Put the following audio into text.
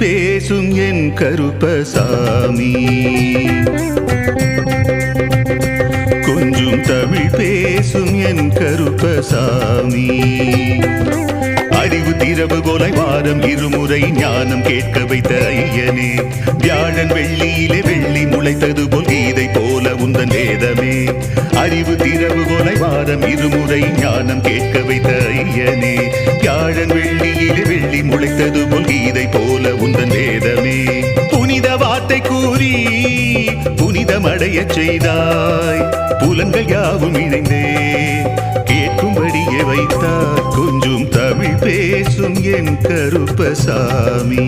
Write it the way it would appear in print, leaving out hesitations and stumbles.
பேசும் என் கருப்பசாமி. கொஞ்சம் தமிழ் பேசும் என் கருப்பசாமி. அறிவு திறவுகோலை வாரம் இருமுறை ஞானம் கேட்க வைத்த ஐயனே, வியாழன் வெள்ளியிலே வெள்ளி முளைத்தது போல் கீதை போல உந்தன் வேதமே. அறிவு திறவுகோலை வாரம் இருமுறை ஞானம் கேட்க வைத்த ஐயனே, வியாழன் வெள்ளியிலே வெள்ளி முளைத்தது போல் கீதை போல உந்தன் வேதமே. புனித வார்த்தை கூறி புனிதமடைய செய்தாய், புலன்கள் யாவும் இணைந்தே கேட்கும்படியே வைத்தார். கொஞ்சம் தமிழ் பேசும் என் கருப்பசாமி.